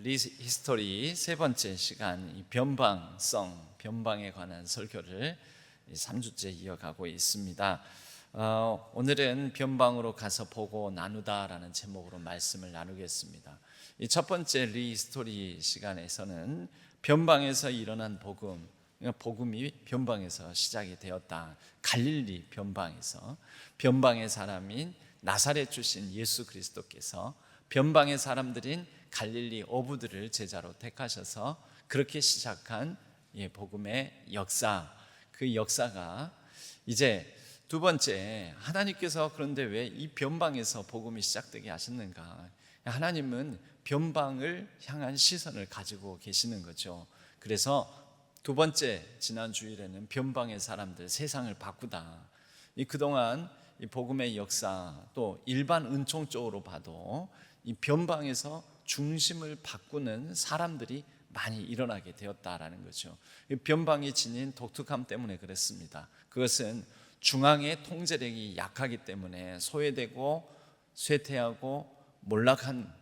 리히스토리 세 번째 시간, 변방에 관한 설교를 3주째 이어가고 있습니다. 오늘은 변방으로 가서 보고 나누다라는 제목으로 말씀을 나누겠습니다. 이 첫 번째 리히스토리 시간에서는 변방에서 일어난 복음이 변방에서 시작이 되었다. 갈릴리 변방에서 변방의 사람인 나사렛 출신 예수 그리스도께서 변방의 사람들인 갈릴리 어부들을 제자로 택하셔서 그렇게 시작한 복음의 역사, 그 역사가 이제 두 번째, 하나님께서 그런데 왜 이 변방에서 복음이 시작되게 하셨는가? 하나님은 변방을 향한 시선을 가지고 계시는 거죠. 그래서 두 번째, 지난 주일에는 변방의 사람들, 세상을 바꾸다. 그동안 이 복음의 역사, 또 일반 은총 쪽으로 봐도 이 변방에서 중심을 바꾸는 사람들이 많이 일어나게 되었다라는 거죠. 변방이 지닌 독특함 때문에 그렇습니다. 그것은 중앙의 통제력이 약하기 때문에 소외되고 쇠퇴하고 몰락한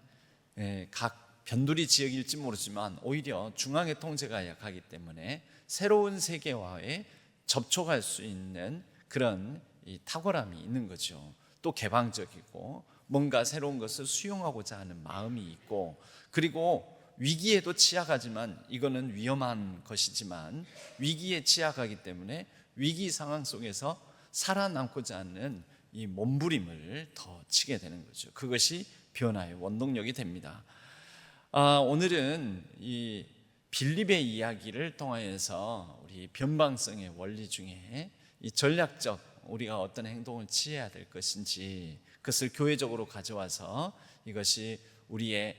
각 변두리 지역일지 모르지만 오히려 중앙의 통제가 약하기 때문에 새로운 세계화에 접촉할 수 있는 그런 이 탁월함이 있는 거죠. 또 개방적이고 뭔가 새로운 것을 수용하고자 하는 마음이 있고, 그리고 위기에도 취약하지만, 이거는 위험한 것이지만 위기에 취약하기 때문에 위기 상황 속에서 살아남고자 하는 이 몸부림을 더 치게 되는 거죠. 그것이 변화의 원동력이 됩니다. 오늘은 이 빌립의 이야기를 통하여서 우리 변방성의 원리 중에 이 전략적 우리가 어떤 행동을 취해야 될 것인지, 그것을 교회적으로 가져와서 이것이 우리의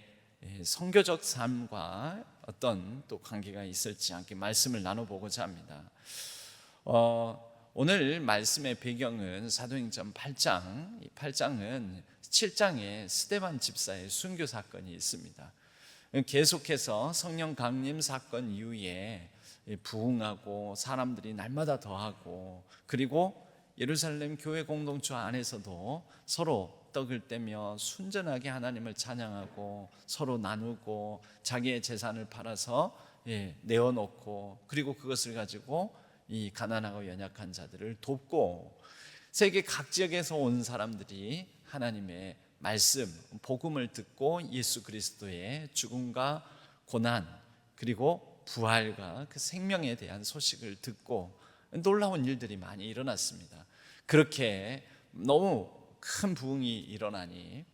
선교적 삶과 어떤 또 관계가 있을지 함께 말씀을 나눠보고자 합니다. 오늘 말씀의 배경은 사도행전 8장. 이 8장은 7장에 스데반 집사의 순교 사건이 있습니다. 계속해서 성령 강림 사건 이후에 부흥하고 사람들이 날마다 더하고, 그리고 예루살렘 교회 공동체 안에서도 서로 떡을 떼며 순전하게 하나님을 찬양하고 서로 나누고 자기의 재산을 팔아서 내어놓고, 그리고 그것을 가지고 이 가난하고 연약한 자들을 돕고, 세계 각 지역에서 온 사람들이 하나님의 말씀, 복음을 듣고 예수 그리스도의 죽음과 고난, 그리고 부활과 그 생명에 대한 소식을 듣고 놀라운 일들이 많이 일어났습니다. 그렇게 너무 큰 부흥이 일어나니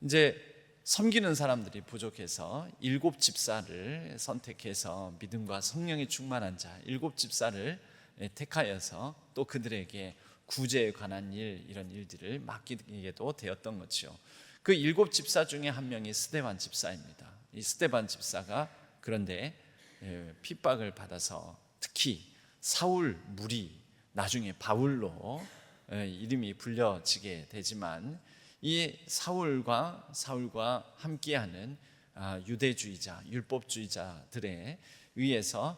이제 섬기는 사람들이 부족해서 7 집사를 선택해서 믿음과 성령이 충만한 자 7 집사를 택하여서 또 그들에게 구제에 관한 일, 이런 일들을 맡기게도 되었던 거죠. 그 7 집사 중에 한 명이 스데반 집사입니다. 이 스데반 집사가 그런데 핍박을 받아서, 특히 사울 무리, 나중에 바울로 이름이 불려지게 되지만, 이 사울과 함께하는 유대주의자, 율법주의자들에 의해서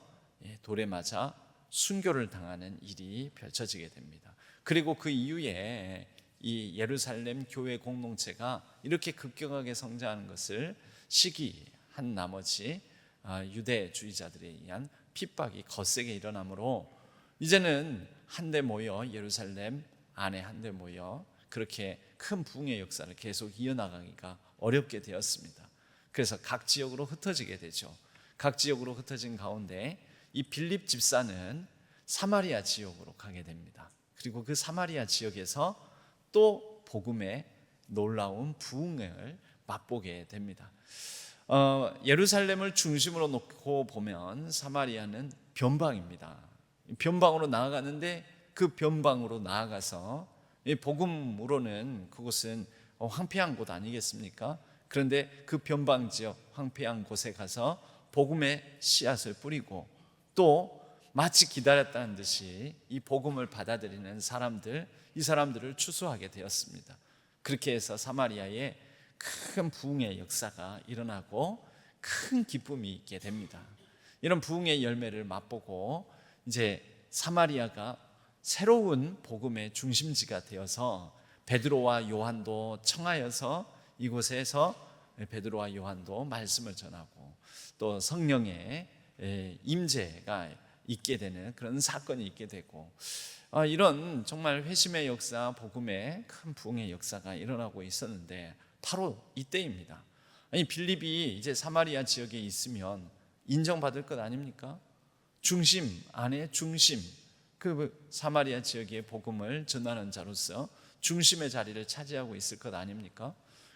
돌에 맞아 순교를 당하는 일이 펼쳐지게 됩니다. 그리고 그 이후에 이 예루살렘 교회 공동체가 이렇게 급격하게 성장하는 것을 시기한 나머지 유대주의자들에 의한 핍박이 거세게 일어나므로 이제는 한데 모여, 예루살렘 안에 한데 모여 그렇게 큰 부흥의 역사를 계속 이어나가기가 어렵게 되었습니다. 그래서 각 지역으로 흩어지게 되죠. 각 지역으로 흩어진 가운데 이 빌립 집사는 사마리아 지역으로 가게 됩니다. 그리고 그 사마리아 지역에서 또 복음의 놀라운 부흥을 맛보게 됩니다. 예루살렘을 중심으로 놓고 보면 사마리아는 변방입니다. 변방으로 나아가는데, 그 변방으로 나아가서 복음으로는 그곳은 황폐한 곳 아니겠습니까? 그런데 그 변방 지역, 황폐한 곳에 가서 복음의 씨앗을 뿌리고, 또 마치 기다렸다는 듯이 이 복음을 받아들이는 사람들, 이 사람들을 추수하게 되었습니다. 그렇게 해서 사마리아에 큰 부흥의 역사가 일어나고 큰 기쁨이 있게 됩니다. 이런 부흥의 열매를 맛보고 이제 사마리아가 새로운 복음의 중심지가 되어서 베드로와 요한도 청하여서 이곳에서 베드로와 요한도 말씀을 전하고 또 성령의 임재가 있게 되는 그런 사건이 있게 되고, 이런 정말 회심의 역사, 복음의 큰 부흥의 역사가 일어나고 있었는데 바로 이때입니다. 아니, 빌립이 이제 사마리아 지역에 있으면 인정받을 것 아닙니까? 중심 안에 중심, 그 사마리아 지역의 복음을 전하는 자로서 중심의 자리를 차지하고 있을 것 아닙니까?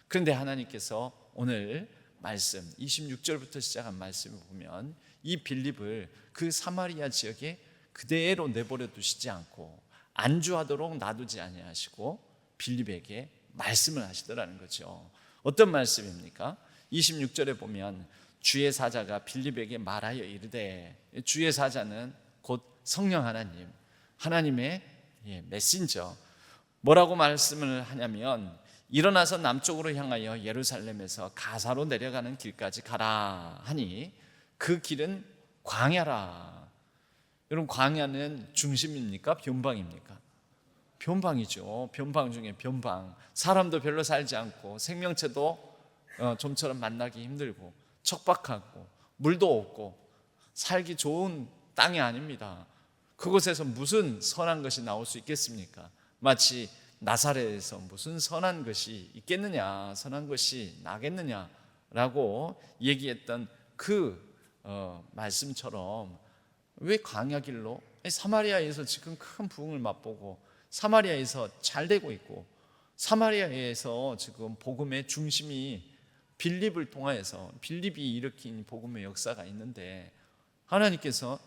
그런데 하나님께서 오늘 말씀 26절부터 시작한 말씀을 보면 이 빌립을 그 사마리아 지역에 그대로 내버려 두시지 않고 안주하도록 놔두지 아니하시고 빌립에게 말씀을 하시더라는 거죠. 어떤 말씀입니까? 26절에 보면 주의 사자가 빌립에게 말하여 이르되, 주의 사자는 곧 성령 하나님, 하나님의 메신저, 뭐라고 말씀을 하냐면 일어나서 남쪽으로 향하여 예루살렘에서 가사로 내려가는 길까지 가라 하니 그 길은 광야라. 여러분, 광야는 중심입니까? 변방입니까? 변방이죠. 변방 중에 변방. 사람도 별로 살지 않고 생명체도 좀처럼 만나기 힘들고 척박하고 물도 없고 살기 좋은 땅이 아닙니다. 그곳에서 무슨 선한 것이 나올 수 있겠습니까? 마치 나사렛에서 무슨 선한 것이 있겠느냐, 선한 것이 나겠느냐라고 얘기했던 그 말씀처럼 왜 광야길로, 사마리아에서 지금 큰 부흥을 맛보고 사마리아에서 잘 되고 있고 사마리아에서 지금 복음의 중심이 빌립을 통하여서 빌립이 일으킨 복음의 역사가 있는데 하나님께서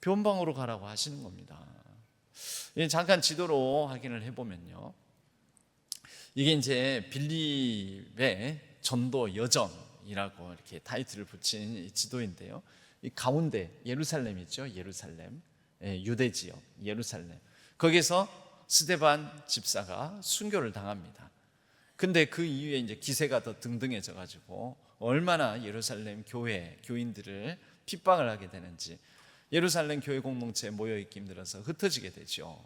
변방으로 가라고 하시는 겁니다. 잠깐 지도로 확인을 해보면요, 이게 이제 빌립의 전도 여정이라고 이렇게 타이틀을 붙인 이 지도인데요, 이 가운데 예루살렘 있죠. 예루살렘, 유대 지역 예루살렘, 거기서 스데반 집사가 순교를 당합니다. 근데 그 이후에 이제 기세가 더 등등해져 가지고 얼마나 예루살렘 교인들을 핍박을 하게 되는지, 예루살렘 교회 공동체에 모여있기 힘들어서 흩어지게 되죠.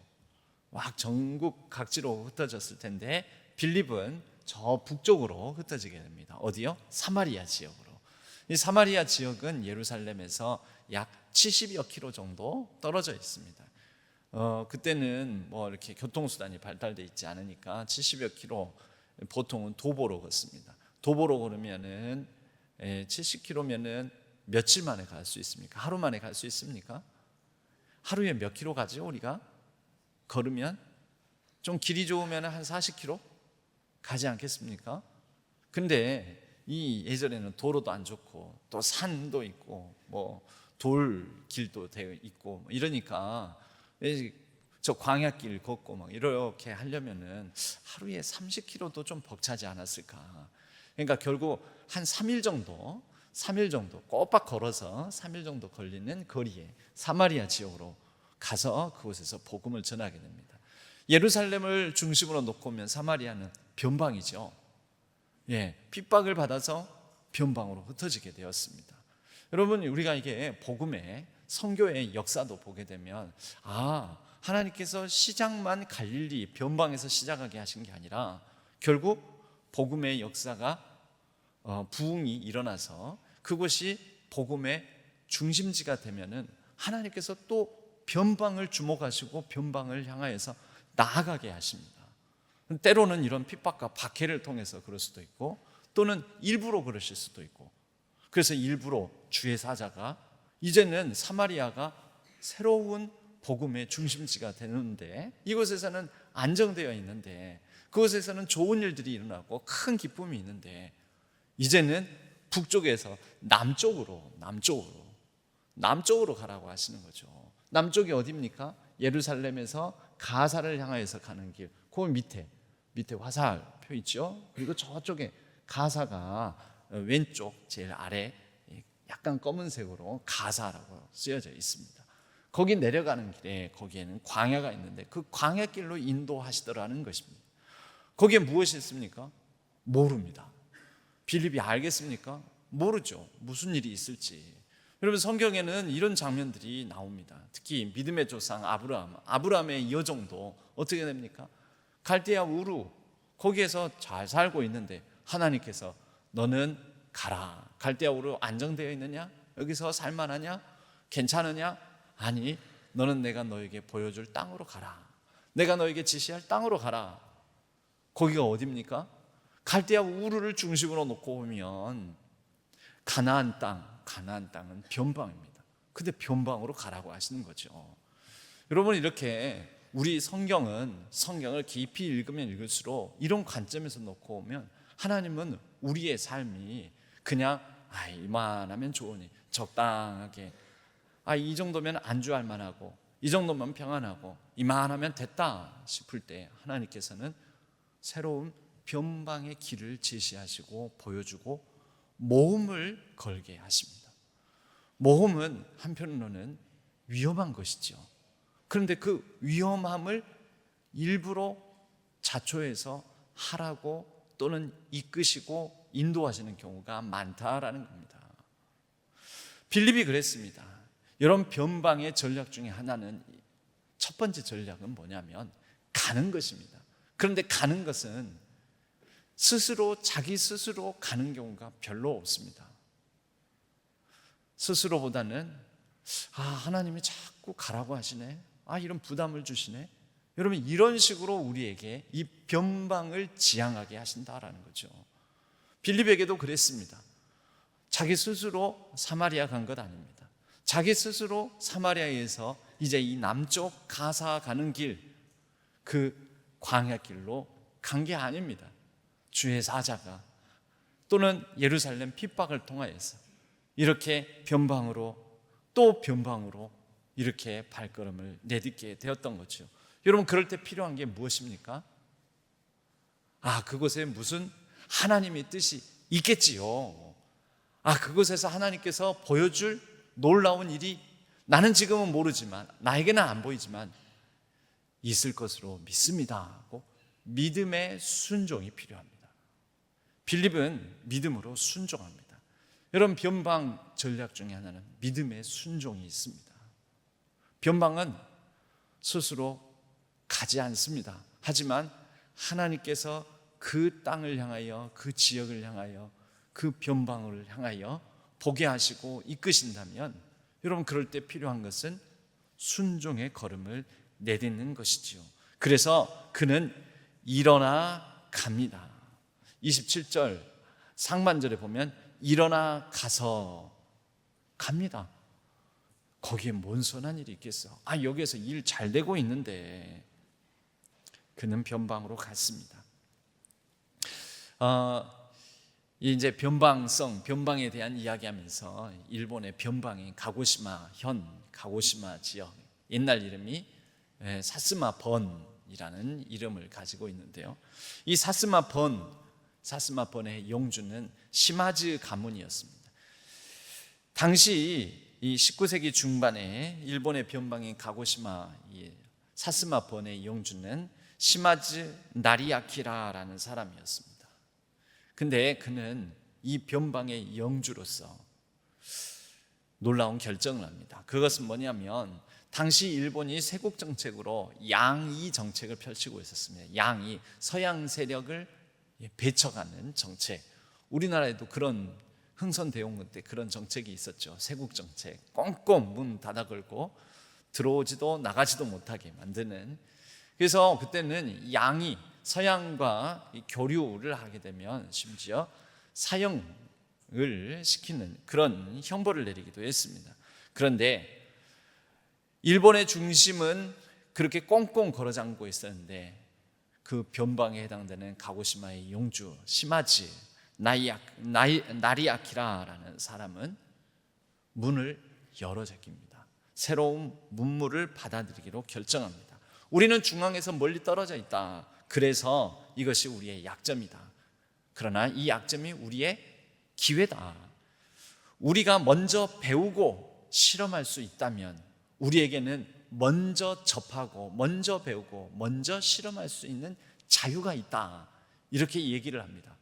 막 전국 각지로 흩어졌을 텐데 빌립은 저 북쪽으로 흩어지게 됩니다. 어디요? 사마리아 지역으로. 이 사마리아 지역은 예루살렘에서 약 70여 킬로 정도 떨어져 있습니다. 그때는 뭐 이렇게 교통수단이 발달되어 있지 않으니까 70여 킬로, 보통은 도보로 걷습니다. 도보로 걸으면은 70km면은 며칠 만에 갈 수 있습니까? 하루 만에 갈 수 있습니까? 하루에 몇 킬로 가죠? 우리가 걸으면 좀 길이 좋으면 한 40km 가지 않겠습니까? 근데 이 예전에는 도로도 안 좋고 또 산도 있고 뭐 돌길도 되어 있고 이러니까 저 광야길 걷고 막 이렇게 하려면은 하루에 30km도 좀 벅차지 않았을까. 그러니까 결국 한 3일 정도 꼬박 걸어서 3일 정도 걸리는 거리에 사마리아 지역으로 가서 그곳에서 복음을 전하게 됩니다. 예루살렘을 중심으로 놓고 보면 사마리아는 변방이죠. 핍박을 받아서 변방으로 흩어지게 되었습니다. 여러분, 우리가 이게 복음의 선교의 역사도 보게 되면 하나님께서 시작만 갈릴리 변방에서 시작하게 하신 게 아니라 결국 복음의 역사가 부흥이 일어나서 그것이 복음의 중심지가 되면은 하나님께서 또 변방을 주목하시고 변방을 향하여서 나아가게 하십니다. 때로는 이런 핍박과 박해를 통해서 그럴 수도 있고 또는 일부러 그러실 수도 있고, 그래서 일부러 주의 사자가 이제는 사마리아가 새로운 복음의 중심지가 되는데 이곳에서는 안정되어 있는데 그곳에서는 좋은 일들이 일어나고 큰 기쁨이 있는데 이제는 북쪽에서 남쪽으로 가라고 하시는 거죠. 남쪽이 어디입니까? 예루살렘에서 가사를 향하여서 가는 길, 그 밑에 화살표 있죠. 그리고 저쪽에 가사가 왼쪽 제일 아래 약간 검은색으로 가사라고 쓰여져 있습니다. 거기 내려가는 길에 거기에는 광야가 있는데 그 광야길로 인도하시더라는 것입니다. 거기에 무엇이 있습니까? 모릅니다. 빌립이 알겠습니까? 모르죠. 무슨 일이 있을지. 여러분, 성경에는 이런 장면들이 나옵니다. 특히 믿음의 조상 아브라함의 여종도 어떻게 됩니까? 갈대아 우루, 거기에서 잘 살고 있는데 하나님께서 너는 가라. 갈대아우로 안정되어 있느냐? 여기서 살만하냐? 괜찮으냐? 아니, 너는 내가 너에게 보여줄 땅으로 가라. 내가 너에게 지시할 땅으로 가라. 거기가 어디입니까? 갈대아 우르를 중심으로 놓고 보면 가나안 땅은 변방입니다. 근데 변방으로 가라고 하시는 거죠. 여러분, 이렇게 우리 성경을 깊이 읽으면 읽을수록 이런 관점에서 놓고 보면 하나님은 우리의 삶이 그냥 이만하면 좋으니 적당하게 이 정도면 안주할 만하고 이 정도면 평안하고 이만하면 됐다 싶을 때 하나님께서는 새로운 변방의 길을 제시하시고 보여주고 모험을 걸게 하십니다. 모험은 한편으로는 위험한 것이죠. 그런데 그 위험함을 일부러 자초해서 하라고 또는 이끄시고 인도하시는 경우가 많다라는 겁니다. 빌립이 그랬습니다. 이런 변방의 전략 중에 하나는 첫 번째 전략은 뭐냐면 가는 것입니다. 그런데 가는 것은 자기 스스로 가는 경우가 별로 없습니다. 스스로보다는 하나님이 자꾸 가라고 하시네. 이런 부담을 주시네. 여러분, 이런 식으로 우리에게 이 변방을 지향하게 하신다라는 거죠. 빌립에게도 그랬습니다. 자기 스스로 사마리아 간 것 아닙니다. 자기 스스로 사마리아에서 이제 이 남쪽 가사 가는 길, 그 광야길로 간 게 아닙니다. 주의 사자가 또는 예루살렘 핍박을 통하여서 이렇게 변방으로 또 변방으로 이렇게 발걸음을 내딛게 되었던 거죠. 여러분, 그럴 때 필요한 게 무엇입니까? 그곳에 무슨 하나님의 뜻이 있겠지요. 그곳에서 하나님께서 보여줄 놀라운 일이 나는 지금은 모르지만, 나에게는 안 보이지만 있을 것으로 믿습니다 하고 믿음의 순종이 필요합니다. 빌립은 믿음으로 순종합니다. 여러분, 변방 전략 중에 하나는 믿음의 순종이 있습니다. 변방은 스스로 가지 않습니다. 하지만 하나님께서 그 땅을 향하여, 그 지역을 향하여, 그 변방을 향하여 보게 하시고 이끄신다면 여러분, 그럴 때 필요한 것은 순종의 걸음을 내딛는 것이지요. 그래서 그는 일어나 갑니다. 27절 상반절에 보면 일어나 가서 갑니다. 거기에 뭔 선한 일이 있겠어? 여기에서 일 잘 되고 있는데. 그는 변방으로 갔습니다. 이제 변방에 대한 이야기하면서 일본의 변방인 가고시마 지역, 옛날 이름이 사스마 번이라는 이름을 가지고 있는데요. 이 사스마 번의 영주는 시마즈 가문이었습니다. 당시 이 19세기 중반에 일본의 변방인 가고시마 사스마 번의 영주는 시마즈 나리아키라라는 사람이었습니다. 근데 그는 이 변방의 영주로서 놀라운 결정을 합니다. 그것은 뭐냐면 당시 일본이 세국 정책으로 양이 정책을 펼치고 있었습니다. 양이 서양 세력을 배척하는 정책. 우리나라에도 그런 흥선대원군 때 그런 정책이 있었죠. 세국 정책. 꽁꽁 문 닫아 걸고 들어오지도 나가지도 못하게 만드는. 그래서 그때는 양이 서양과 교류를 하게 되면 심지어 사형을 시키는 그런 형벌을 내리기도 했습니다. 그런데 일본의 중심은 그렇게 꽁꽁 걸어 잠고 있었는데 그 변방에 해당되는 가고시마의 영주 시마즈 나리아키라라는 사람은 문을 열어 제낍니다. 새로운 문물을 받아들이기로 결정합니다. 우리는 중앙에서 멀리 떨어져 있다. 그래서 이것이 우리의 약점이다. 그러나 이 약점이 우리의 기회다. 우리가 먼저 배우고 실험할 수 있다면 우리에게는 먼저 접하고 먼저 배우고 먼저 실험할 수 있는 자유가 있다. 이렇게 얘기를 합니다.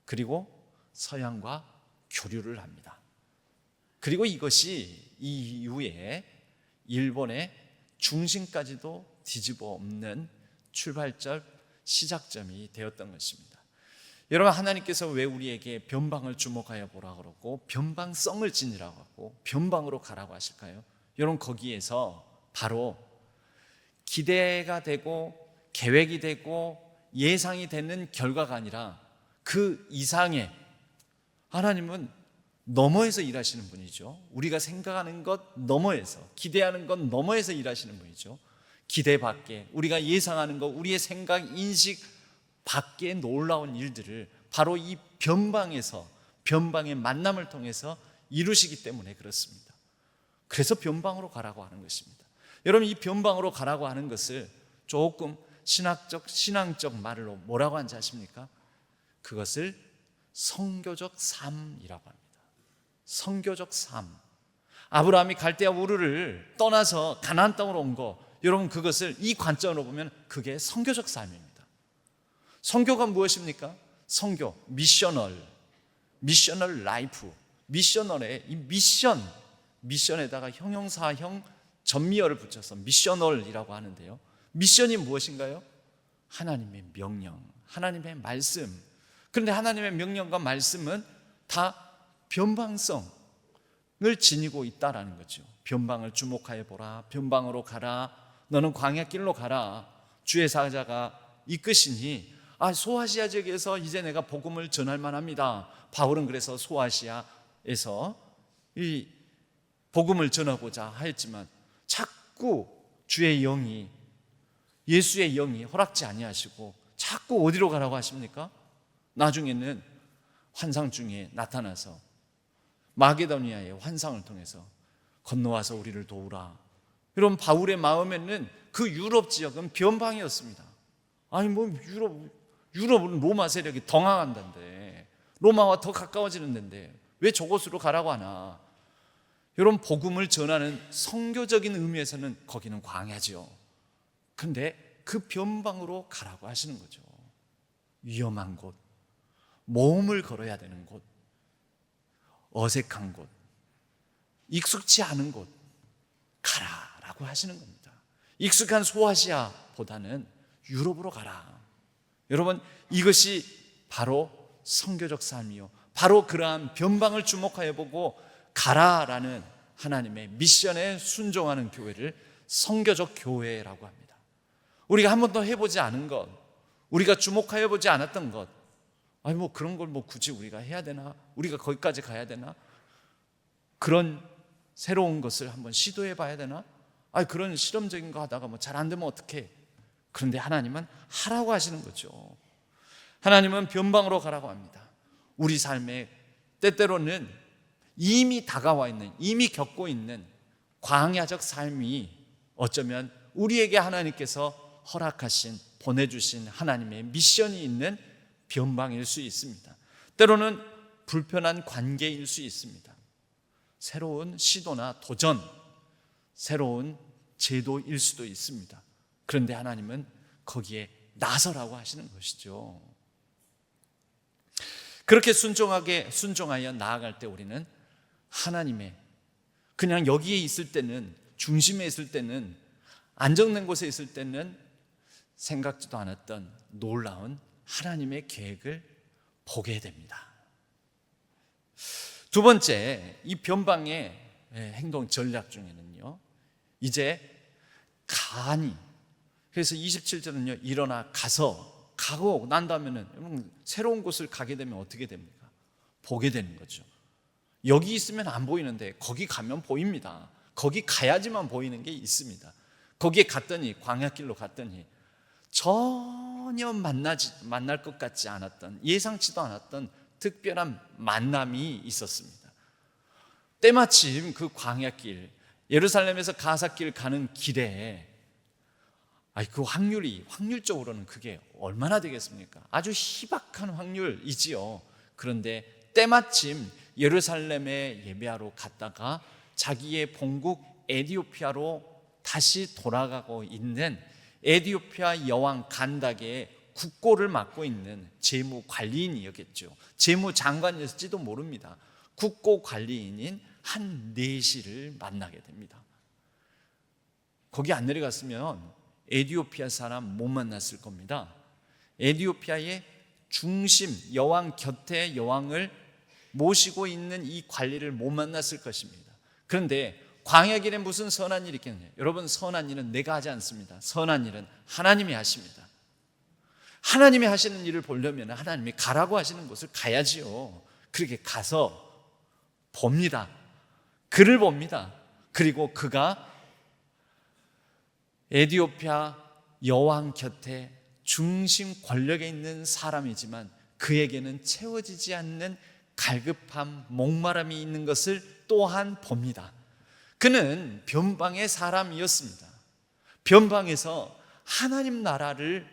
그리고 서양과 교류를 합니다. 그리고 이것이 이 이후에 일본의 중심까지도 뒤집어 엎는 출발점, 시작점이 되었던 것입니다. 여러분, 하나님께서 왜 우리에게 변방을 주목하여 보라 그러고 변방성을 지니라고 하고 변방으로 가라고 하실까요? 여러분, 거기에서 바로 기대가 되고 계획이 되고 예상이 되는 결과가 아니라 그 이상의, 하나님은 너머에서 일하시는 분이죠. 우리가 생각하는 것 너머에서, 기대하는 것 너머에서 일하시는 분이죠. 기대 밖에, 우리가 예상하는 것, 우리의 생각, 인식 밖에 놀라운 일들을 바로 이 변방에서, 변방의 만남을 통해서 이루시기 때문에 그렇습니다. 그래서 변방으로 가라고 하는 것입니다. 여러분, 이 변방으로 가라고 하는 것을 조금 신앙적 말로 뭐라고 하는지 아십니까? 그것을 선교적 삶이라고 합니다. 선교적 삶. 아브라함이 갈대아 우르를 떠나서 가나안 땅으로 온 거, 여러분, 그것을 이 관점으로 보면 그게 선교적 삶입니다. 선교가 무엇입니까? 선교, 미셔널 라이프, 미셔널의 이 미션에다가 형용사형 전미어를 붙여서 미셔널이라고 하는데요. 미션이 무엇인가요? 하나님의 명령, 하나님의 말씀. 그런데 하나님의 명령과 말씀은 다 변방성을 지니고 있다라는 거죠. 변방을 주목하여 보라, 변방으로 가라, 너는 광야길로 가라. 주의 사자가 이끄시니, 소아시아 지역에서 이제 내가 복음을 전할 만합니다. 바울은 그래서 소아시아에서 이 복음을 전하고자 하였지만 자꾸 주의 영이, 예수의 영이 허락지 아니하시고 자꾸 어디로 가라고 하십니까? 나중에는 환상 중에 나타나서 마게도니아의 환상을 통해서 건너와서 우리를 도우라. 여러분, 바울의 마음에는 그 유럽 지역은 변방이었습니다. 아니 뭐 유럽은 로마 세력이 더 강한다는데, 로마와 더 가까워지는 데인데 왜 저곳으로 가라고 하나? 여러분, 복음을 전하는 선교적인 의미에서는 거기는 광야죠. 그런데 그 변방으로 가라고 하시는 거죠. 위험한 곳, 모험을 걸어야 되는 곳, 어색한 곳, 익숙치 않은 곳 가라라고 하시는 겁니다. 익숙한 소아시아보다는 유럽으로 가라. 여러분, 이것이 바로 선교적 삶이요, 바로 그러한 변방을 주목하여 보고 가라라는 하나님의 미션에 순종하는 교회를 선교적 교회라고 합니다. 우리가 한 번도 해보지 않은 것, 우리가 주목하여 보지 않았던 것, 뭐 그런 걸 굳이 우리가 해야 되나? 우리가 거기까지 가야 되나? 그런 새로운 것을 한번 시도해 봐야 되나? 그런 실험적인 거 하다가 잘 안 되면 어떡해? 그런데 하나님은 하라고 하시는 거죠. 하나님은 변방으로 가라고 합니다. 우리 삶에 때때로는 이미 다가와 있는, 이미 겪고 있는 광야적 삶이 어쩌면 우리에게 하나님께서 허락하신, 보내주신 하나님의 미션이 있는 변방일 수 있습니다. 때로는 불편한 관계일 수 있습니다. 새로운 시도나 도전, 새로운 제도일 수도 있습니다. 그런데 하나님은 거기에 나서라고 하시는 것이죠. 그렇게 순종하여 나아갈 때 우리는 하나님의, 그냥 여기에 있을 때는, 중심에 있을 때는, 안정된 곳에 있을 때는 생각지도 않았던 놀라운 하나님의 계획을 보게 됩니다. 두 번째, 이 변방의 행동 전략 중에는요, 이제 가니, 그래서 27절은요, 일어나 가고 난 다음에는 새로운 곳을 가게 되면 어떻게 됩니까? 보게 되는 거죠. 여기 있으면 안 보이는데 거기 가면 보입니다. 거기 가야지만 보이는 게 있습니다. 거기에 갔더니, 광야길로 갔더니 전혀 만날 것 같지 않았던, 예상치도 않았던 특별한 만남이 있었습니다. 때마침 그 광야길, 예루살렘에서 가사길 가는 길에 그 확률적으로는 그게 얼마나 되겠습니까? 아주 희박한 확률이지요. 그런데 때마침 예루살렘에 예배하러 갔다가 자기의 본국 에디오피아로 다시 돌아가고 있는 에디오피아 여왕 간닥의 국고를 맡고 있는 재무관리인이었겠죠. 재무장관이었을지도 모릅니다. 국고 관리인인 한 내시를 만나게 됩니다. 거기 안 내려갔으면 에디오피아 사람 못 만났을 겁니다. 에디오피아의 중심, 여왕 곁에 여왕을 모시고 있는 이 관리를 못 만났을 것입니다. 그런데 광야 길에 무슨 선한 일이 있겠느냐? 여러분, 선한 일은 내가 하지 않습니다. 선한 일은 하나님이 하십니다. 하나님이 하시는 일을 보려면 하나님이 가라고 하시는 곳을 가야지요. 그렇게 가서 봅니다. 그를 봅니다. 그리고 그가 에디오피아 여왕 곁에 중심 권력에 있는 사람이지만 그에게는 채워지지 않는 갈급함, 목마름이 있는 것을 또한 봅니다. 그는 변방의 사람이었습니다. 변방에서 하나님 나라를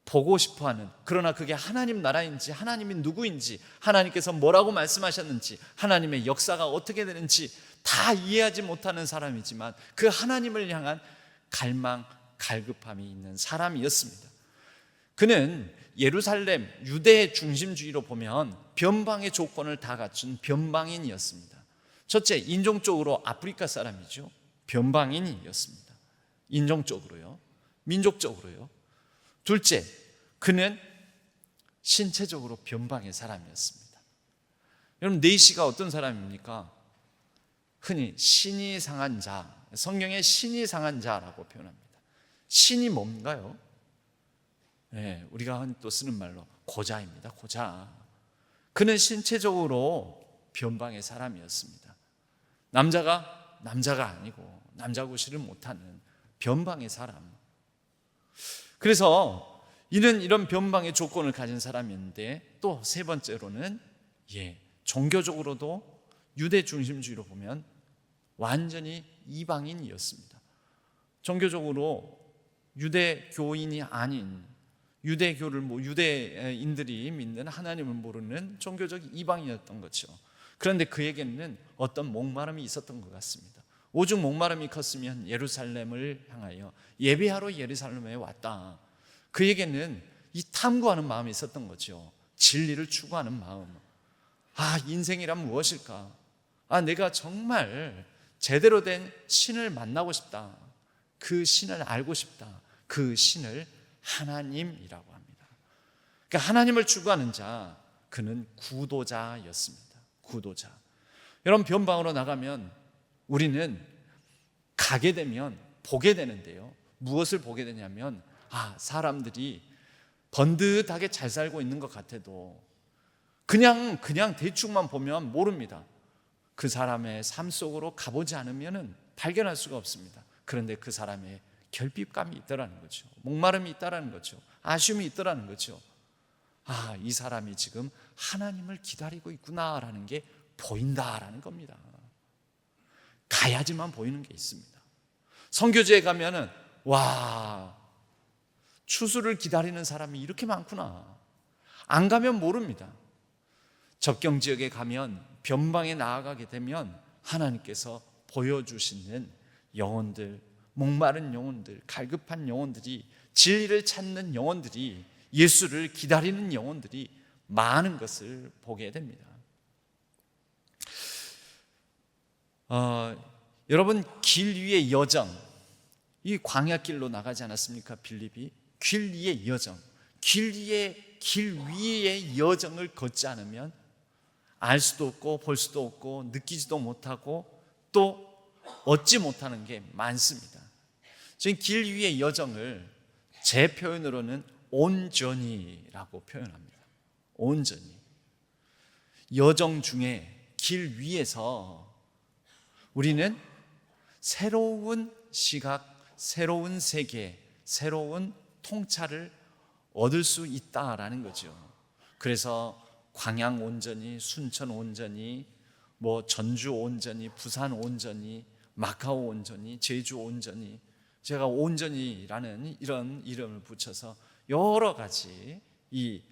보고 싶어하는, 그러나 그게 하나님 나라인지 하나님이 누구인지, 하나님께서 뭐라고 말씀하셨는지, 하나님의 역사가 어떻게 되는지 다 이해하지 못하는 사람이지만 그 하나님을 향한 갈망, 갈급함이 있는 사람이었습니다. 그는 예루살렘, 유대의 중심주의로 보면 변방의 조건을 다 갖춘 변방인이었습니다. 첫째, 인종적으로 아프리카 사람이죠. 변방인이었습니다. 인종적으로요, 민족적으로요. 둘째, 그는 신체적으로 변방의 사람이었습니다. 여러분, 네시가 어떤 사람입니까? 흔히 신이 상한 자, 성경에 신이 상한 자라고 표현합니다. 신이 뭔가요? 네, 우리가 흔히 또 쓰는 말로 고자입니다. 고자. 그는 신체적으로 변방의 사람이었습니다. 남자가 아니고 남자구실을 못하는 변방의 사람. 그래서 이는 이런 변방의 조건을 가진 사람이었는데, 또 세 번째로는 종교적으로도 유대 중심주의로 보면 완전히 이방인이었습니다. 종교적으로 유대교인이 아닌, 유대교를 유대인들이 믿는 하나님을 모르는 종교적 이방인이었던 거죠. 그런데 그에게는 어떤 목마름이 있었던 것 같습니다. 오죽 목마름이 컸으면 예루살렘을 향하여 예배하러 예루살렘에 왔다. 그에게는 이 탐구하는 마음이 있었던 거죠. 진리를 추구하는 마음. 인생이란 무엇일까? 내가 정말 제대로 된 신을 만나고 싶다. 그 신을 알고 싶다. 그 신을 하나님이라고 합니다. 그러니까 하나님을 추구하는 자, 그는 구도자였습니다. 구도자. 여러분, 변방으로 나가면 우리는 가게 되면 보게 되는데요. 무엇을 보게 되냐면 사람들이 번듯하게 잘 살고 있는 것 같아도 그냥 대충만 보면 모릅니다. 그 사람의 삶 속으로 가보지 않으면 발견할 수가 없습니다. 그런데 그 사람의 결핍감이 있더라는 거죠. 목마름이 있다라는 거죠. 아쉬움이 있더라는 거죠. 이 사람이 지금 하나님을 기다리고 있구나라는 게 보인다라는 겁니다. 가야지만 보이는 게 있습니다. 선교지에 가면은 추수를 기다리는 사람이 이렇게 많구나. 안 가면 모릅니다. 접경 지역에 가면, 변방에 나아가게 되면 하나님께서 보여주시는 영혼들, 목마른 영혼들, 갈급한 영혼들이, 진리를 찾는 영혼들이, 예수를 기다리는 영혼들이 많은 것을 보게 됩니다. 여러분, 길 위의 여정, 이 광야길로 나가지 않았습니까? 빌립이 길 위의 여정, 길 위의 여정을 걷지 않으면 알 수도 없고 볼 수도 없고 느끼지도 못하고 또 얻지 못하는 게 많습니다. 지금 길 위의 여정을 제 표현으로는 온전히라고 표현합니다. 온전히. 여정 중에 길 위에서 우리는 새로운 시각, 새로운 세계, 새로운 통찰을 얻을 수 있다라는 거죠. 그래서 광양 온전히, 순천 온전히, 전주 온전히, 부산 온전히, 마카오 온전히, 제주 온전히, 제가 온전히라는 이런 이름을 붙여서 여러 가지 이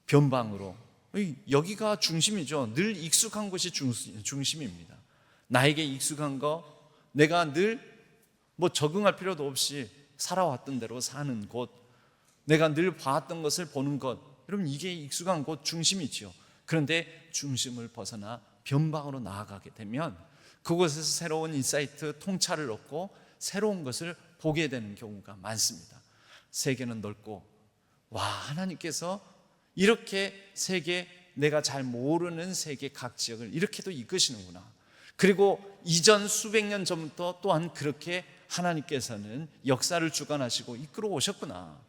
변방으로, 여기가 중심이죠. 늘 익숙한 곳이 중심입니다. 나에게 익숙한 거, 내가 늘 적응할 필요도 없이 살아왔던 대로 사는 곳, 내가 늘 봐왔던 것을 보는 것, 여러분, 이게 익숙한 곳 중심이죠. 그런데 중심을 벗어나 변방으로 나아가게 되면 그곳에서 새로운 인사이트, 통찰을 얻고 새로운 것을 보게 되는 경우가 많습니다. 세계는 넓고 와, 하나님께서 이렇게 세계, 내가 잘 모르는 세계 각 지역을 이렇게도 이끄시는구나. 그리고 이전 수백 년 전부터 또한 그렇게 하나님께서는 역사를 주관하시고 이끌어 오셨구나.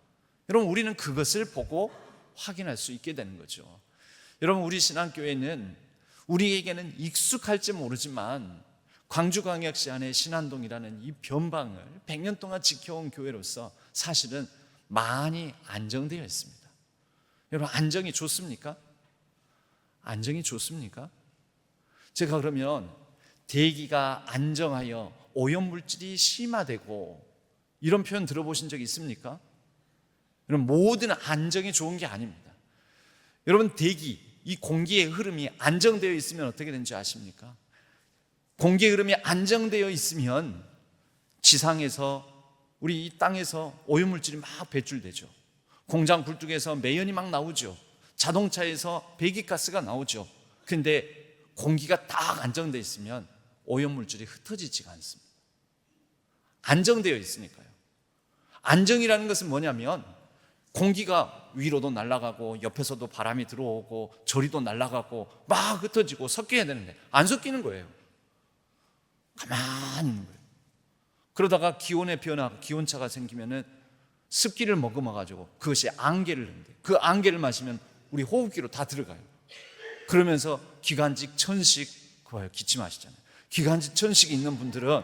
여러분, 우리는 그것을 보고 확인할 수 있게 되는 거죠. 여러분, 우리 신앙교회는 우리에게는 익숙할지 모르지만 광주광역시 안에 신안동이라는 이 변방을 100년 동안 지켜온 교회로서 사실은 많이 안정되어 있습니다. 여러분, 안정이 좋습니까? 안정이 좋습니까? 제가 그러면 대기가 안정하여 오염물질이 심화되고 이런 표현 들어보신 적 있습니까? 여러분, 모든 안정이 좋은 게 아닙니다. 여러분, 대기, 이 공기의 흐름이 안정되어 있으면 어떻게 되는지 아십니까? 공기의 흐름이 안정되어 있으면 지상에서, 우리 이 땅에서 오염물질이 막 배출되죠. 공장 굴뚝에서 매연이 막 나오죠. 자동차에서 배기가스가 나오죠. 그런데 공기가 딱 안정되어 있으면 오염물질이 흩어지지가 않습니다. 안정되어 있으니까요. 안정이라는 것은 뭐냐면 공기가 위로도 날아가고 옆에서도 바람이 들어오고 저리도 날아가고 막 흩어지고 섞여야 되는데 안 섞이는 거예요. 가만히 있는 거예요. 그러다가 기온의 변화, 기온차가 생기면은 습기를 머금어가지고 그것이 안개를 내는데 그 안개를 마시면 우리 호흡기로 다 들어가요. 그러면서 기관지 천식, 그거요, 기침하시잖아요. 기관지 천식이 있는 분들은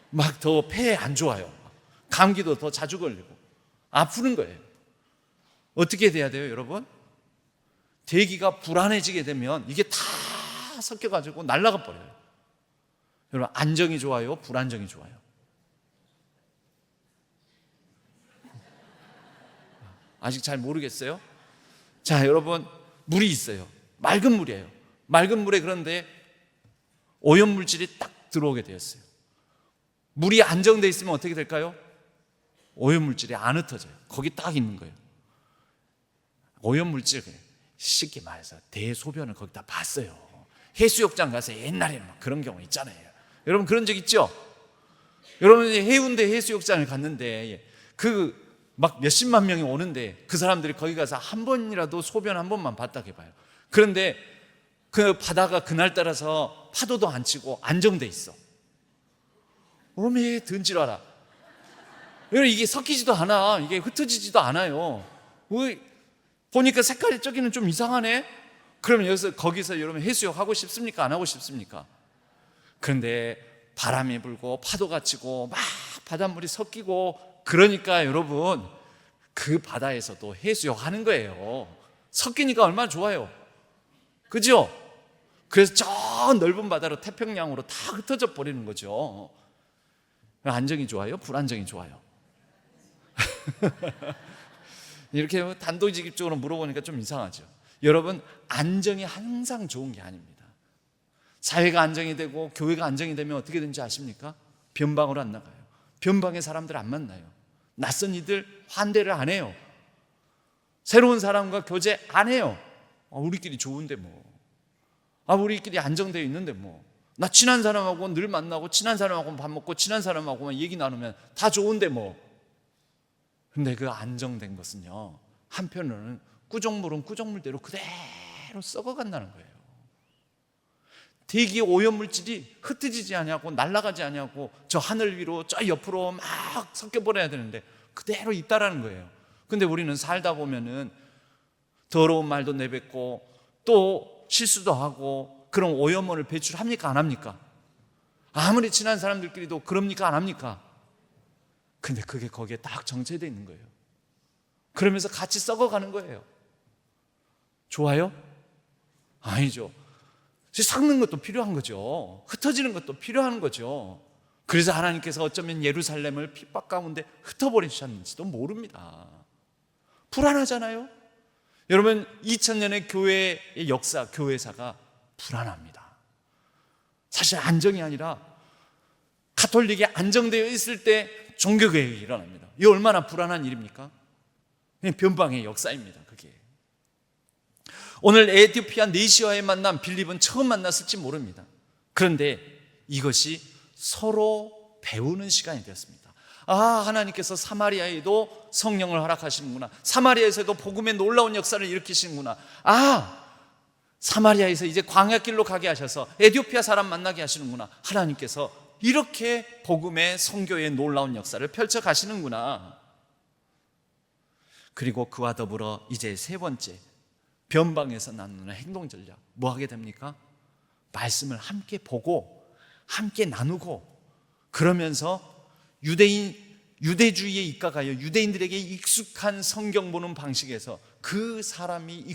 막 더 폐에 안 좋아요. 감기도 더 자주 걸리고 아프는 거예요. 어떻게 돼야 돼요, 여러분? 대기가 불안해지게 되면 이게 다 섞여가지고 날아가 버려요. 여러분, 안정이 좋아요, 불안정이 좋아요? 아직 잘 모르겠어요? 자, 여러분, 물이 있어요. 맑은 물이에요. 맑은 물에 그런데 오염물질이 딱 들어오게 되었어요. 물이 안정되어 있으면 어떻게 될까요? 오염물질이 안 흩어져요. 거기 딱 있는 거예요. 오염물질, 쉽게 말해서 대소변을 거기다 봤어요. 해수욕장 가서 옛날에는 막 그런 경우 있잖아요. 여러분, 그런 적 있죠? 여러분, 해운대 해수욕장을 갔는데 그 막 몇십만 명이 오는데 그 사람들이 거기 가서 한 번이라도 소변 한 번만 봤다 해봐요. 그런데 그 바다가 그날따라서 파도도 안 치고 안정돼 있어. 어메 든지러라. 이게 섞이지도 않아. 이게 흩어지지도 않아요. 보니까 색깔이 저기는 좀 이상하네. 그러면 거기서 여러분 해수욕 하고 싶습니까? 안 하고 싶습니까? 그런데 바람이 불고 파도가 치고 막 바닷물이 섞이고 그러니까 여러분, 그 바다에서도 해수욕 하는 거예요. 섞이니까 얼마나 좋아요. 그죠? 그래서 저 넓은 바다로 태평양으로 다 흩어져 버리는 거죠. 안정이 좋아요? 불안정이 좋아요? 이렇게 단도직입적으로 물어보니까 좀 이상하죠. 여러분, 안정이 항상 좋은 게 아닙니다. 사회가 안정이 되고 교회가 안정이 되면 어떻게 되는지 아십니까? 변방으로 안 나가요. 변방의 사람들 안 만나요. 낯선 이들 환대를 안 해요. 새로운 사람과 교제 안 해요. 우리끼리 좋은데 뭐. 우리끼리 안정되어 있는데 뭐. 나 친한 사람하고 늘 만나고 친한 사람하고 밥 먹고 친한 사람하고만 얘기 나누면 다 좋은데 뭐. 근데 그 안정된 것은요, 한편으로는 꾸정물은 꾸정물대로 그대로 썩어간다는 거예요. 대기의 오염물질이 흩어지지 않냐고 날아가지 않냐고 저 하늘 위로 저 옆으로 막 섞여버려야 되는데 그대로 있다라는 거예요. 근데 우리는 살다 보면은 더러운 말도 내뱉고 또 실수도 하고 그런 오염물을 배출합니까? 안 합니까? 아무리 친한 사람들끼리도 그럽니까? 안 합니까? 근데 그게 거기에 딱 정체되어 있는 거예요. 그러면서 같이 썩어가는 거예요. 좋아요? 아니죠. 섞는 것도 필요한 거죠. 흩어지는 것도 필요한 거죠. 그래서 하나님께서 어쩌면 예루살렘을 핍박 가운데 흩어버리셨는지도 모릅니다. 불안하잖아요. 여러분, 2000년의 교회의 역사, 교회사가 불안합니다. 사실 안정이 아니라 가톨릭이 안정되어 있을 때 종교개혁이 일어납니다. 이게 얼마나 불안한 일입니까? 그냥 변방의 역사입니다. 그게. 오늘 에티오피아 네시와의 만남, 빌립은 처음 만났을지 모릅니다. 그런데 이것이 서로 배우는 시간이 되었습니다. 하나님께서 사마리아에도 성령을 허락하시는구나. 사마리아에서도 복음의 놀라운 역사를 일으키시는구나. 사마리아에서 이제 광야길로 가게 하셔서 에티오피아 사람 만나게 하시는구나. 하나님께서 이렇게 복음의 선교의 놀라운 역사를 펼쳐 가시는구나. 그리고 그와 더불어 이제 세 번째, 변방에서 나누는 행동 전략. 뭐 하게 됩니까? 말씀을 함께 보고 함께 나누고, 그러면서 유대주의에 입각하여 유대인들에게 익숙한 성경 보는 방식에서 그 사람이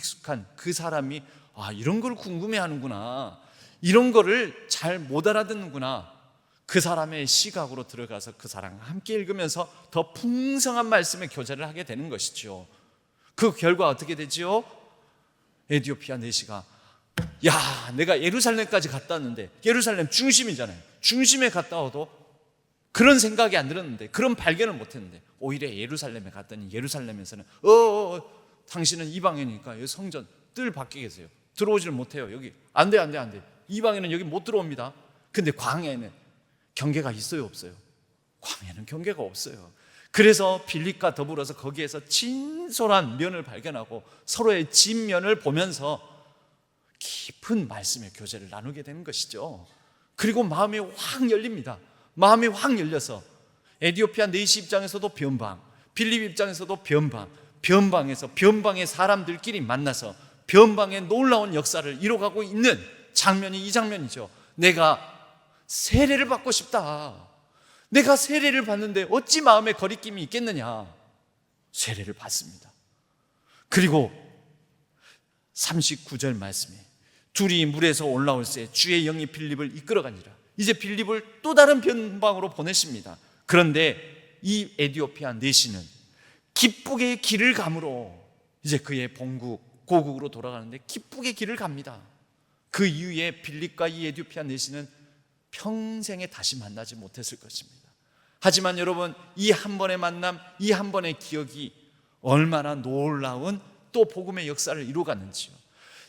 이런 걸 궁금해하는구나, 이런 거를 잘 못 알아듣는구나, 그 사람의 시각으로 들어가서 그 사람과 함께 읽으면서 더 풍성한 말씀의 교제를 하게 되는 것이죠. 그 결과 어떻게 되지요? 에티오피아 내시가 내가 예루살렘까지 갔다 왔는데, 예루살렘 중심이잖아요. 중심에 갔다 와도 그런 생각이 안 들었는데, 그런 발견을 못 했는데, 오히려 예루살렘에 갔더니 예루살렘에서는 당신은 이방인이니까 여기 성전 뜰 밖에 계세요. 들어오지를 못해요. 여기 안 돼. 이방인은 여기 못 들어옵니다. 근데 광야에는 경계가 있어요, 없어요? 광야는 경계가 없어요. 그래서 빌립과 더불어서 거기에서 진솔한 면을 발견하고 서로의 진면을 보면서 깊은 말씀의 교제를 나누게 되는 것이죠. 그리고 마음이 확 열립니다. 마음이 확 열려서 에티오피아 내시 입장에서도 변방, 빌립 입장에서도 변방에서 변방의 사람들끼리 만나서 변방의 놀라운 역사를 이뤄가고 있는 장면이 이 장면이죠. 내가 세례를 받고 싶다. 내가 세례를 받는데 어찌 마음에 거리낌이 있겠느냐. 세례를 받습니다. 그리고 39절 말씀에 둘이 물에서 올라올 새 주의 영이 빌립을 이끌어가니라. 이제 빌립을 또 다른 변방으로 보내십니다. 그런데 이 에티오피아 내시는 기쁘게 길을 감으로 이제 그의 본국 고국으로 돌아가는데 기쁘게 길을 갑니다. 그 이후에 빌립과 이 에티오피아 내시는 평생에 다시 만나지 못했을 것입니다. 하지만 여러분, 이 한 번의 만남, 이 한 번의 기억이 얼마나 놀라운 또 복음의 역사를 이루어갔는지요.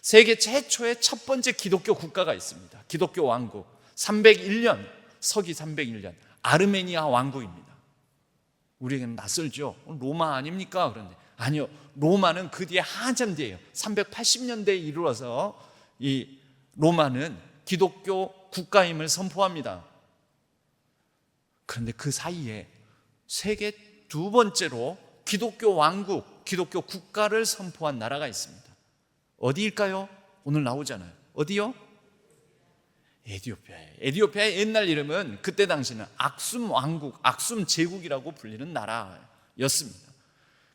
세계 최초의 첫 번째 기독교 국가가 있습니다. 기독교 왕국 301년, 서기 301년 아르메니아 왕국입니다. 우리에게는 낯설죠. 로마 아닙니까? 그런데 아니요, 로마는 그 뒤에 한참 뒤에요. 380년대에 이르러서 이 로마는 기독교 국가임을 선포합니다. 그런데 그 사이에 세계 두 번째로 기독교 왕국, 기독교 국가를 선포한 나라가 있습니다. 어디일까요? 오늘 나오잖아요. 어디요? 에티오피아예요. 에티오피아의 옛날 이름은 그때 당시는 악숨 왕국, 악숨 제국이라고 불리는 나라였습니다.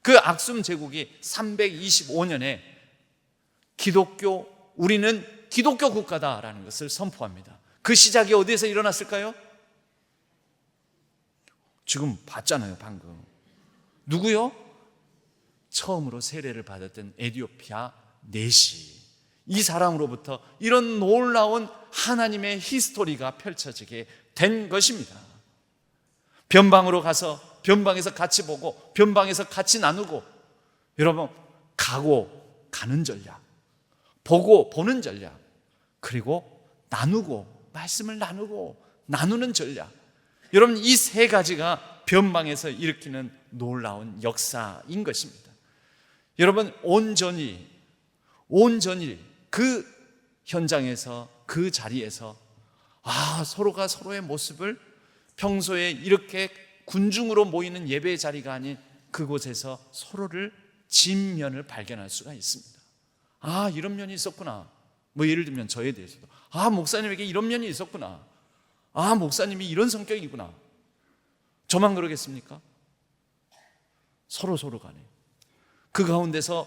그 악숨 제국이 325년에 우리는 기독교 국가다라는 것을 선포합니다. 그 시작이 어디에서 일어났을까요? 지금 봤잖아요, 방금. 누구요? 처음으로 세례를 받았던 에티오피아 내시, 이 사람으로부터 이런 놀라운 하나님의 히스토리가 펼쳐지게 된 것입니다. 변방으로 가서 변방에서 같이 보고 변방에서 같이 나누고, 여러분, 가는 전략, 보고 보는 전략, 그리고 나누고 말씀을 나누는 전략. 여러분, 이 세 가지가 변방에서 일으키는 놀라운 역사인 것입니다. 여러분, 온전히 그 현장에서, 그 자리에서 서로가 서로의 모습을 평소에 이렇게 군중으로 모이는 예배의 자리가 아닌 그곳에서 서로를 진면을 발견할 수가 있습니다. 이런 면이 있었구나. 예를 들면 저에 대해서도 목사님에게 이런 면이 있었구나. 목사님이 이런 성격이구나. 저만 그러겠습니까? 서로 간에 그 가운데서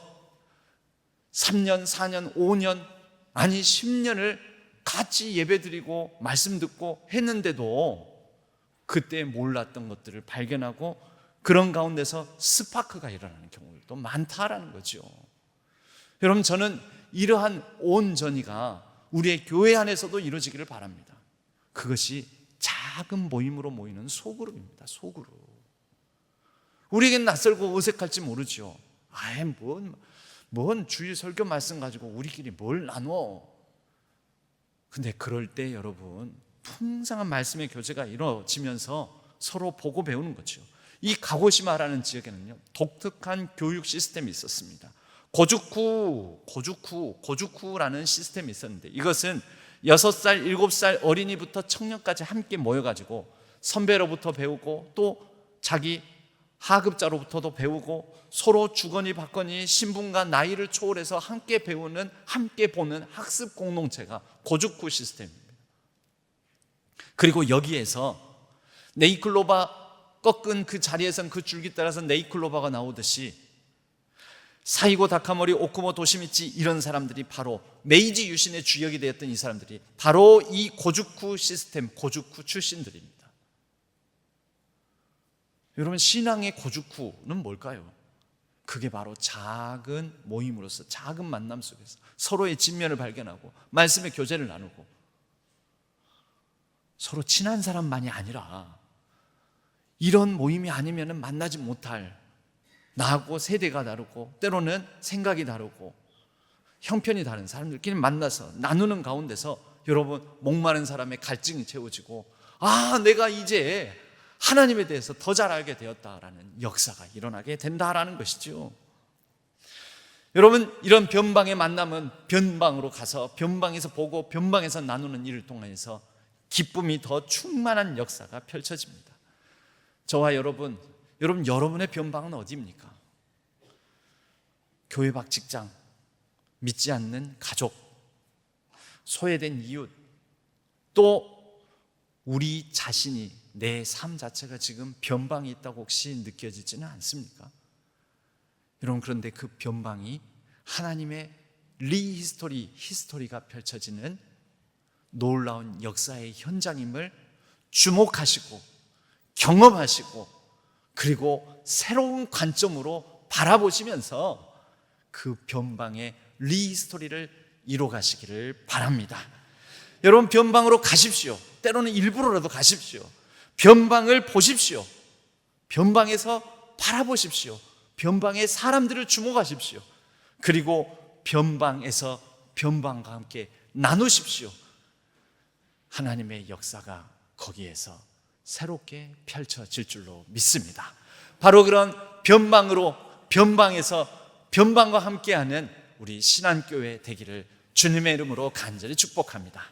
3년, 4년, 5년, 아니 10년을 같이 예배드리고 말씀 듣고 했는데도 그때 몰랐던 것들을 발견하고 그런 가운데서 스파크가 일어나는 경우도 많다라는 거죠. 여러분, 저는 이러한 온전히가 우리의 교회 안에서도 이루어지기를 바랍니다. 그것이 작은 모임으로 모이는 소그룹입니다. 소그룹. 우리에겐 낯설고 어색할지 모르죠. 뭔 주일 설교 말씀 가지고 우리끼리 뭘 나눠. 근데 그럴 때 여러분, 풍성한 말씀의 교제가 이루어지면서 서로 보고 배우는 거죠. 이 가고시마라는 지역에는요, 독특한 교육 시스템이 있었습니다. 고주쿠라는 시스템이 있었는데, 이것은 6살, 7살 어린이부터 청년까지 함께 모여가지고 선배로부터 배우고 또 자기 하급자로부터도 배우고 서로 주거니 받거니 신분과 나이를 초월해서 함께 배우는, 함께 보는 학습 공동체가 고주쿠 시스템입니다. 그리고 여기에서 네이클로바 꺾은 그 자리에선 그 줄기 따라서 네이클로바가 나오듯이 사이고 다카모리, 오쿠모 도시미치, 이런 사람들이 바로 메이지 유신의 주역이 되었던 이 사람들이 바로 이 고주쿠 시스템, 고주쿠 출신들입니다. 여러분, 신앙의 고주쿠는 뭘까요? 그게 바로 작은 모임으로서, 작은 만남 속에서 서로의 진면을 발견하고 말씀의 교제를 나누고 서로 친한 사람만이 아니라 이런 모임이 아니면 만나지 못할, 나하고 세대가 다르고 때로는 생각이 다르고 형편이 다른 사람들끼리 만나서 나누는 가운데서 여러분, 목마른 사람의 갈증이 채워지고, 내가 이제 하나님에 대해서 더 잘 알게 되었다라는 역사가 일어나게 된다라는 것이죠. 여러분, 이런 변방의 만남은 변방으로 가서 변방에서 보고 변방에서 나누는 일을 통해서 기쁨이 더 충만한 역사가 펼쳐집니다. 저와 여러분의 변방은 어디입니까? 교회 밖 직장, 믿지 않는 가족, 소외된 이웃, 또 우리 자신이, 내 삶 자체가 지금 변방에 있다고 혹시 느껴지지는 않습니까? 여러분, 그런데 그 변방이 하나님의 히스토리가 펼쳐지는 놀라운 역사의 현장임을 주목하시고 경험하시고 그리고 새로운 관점으로 바라보시면서 그 변방의 리스토리를 이뤄가시기를 바랍니다. 여러분, 변방으로 가십시오. 때로는 일부러라도 가십시오. 변방을 보십시오. 변방에서 바라보십시오. 변방의 사람들을 주목하십시오. 그리고 변방에서 변방과 함께 나누십시오. 하나님의 역사가 거기에서 새롭게 펼쳐질 줄로 믿습니다. 바로 그런 변방에서 변방과 함께하는 우리 신안교회 되기를 주님의 이름으로 간절히 축복합니다.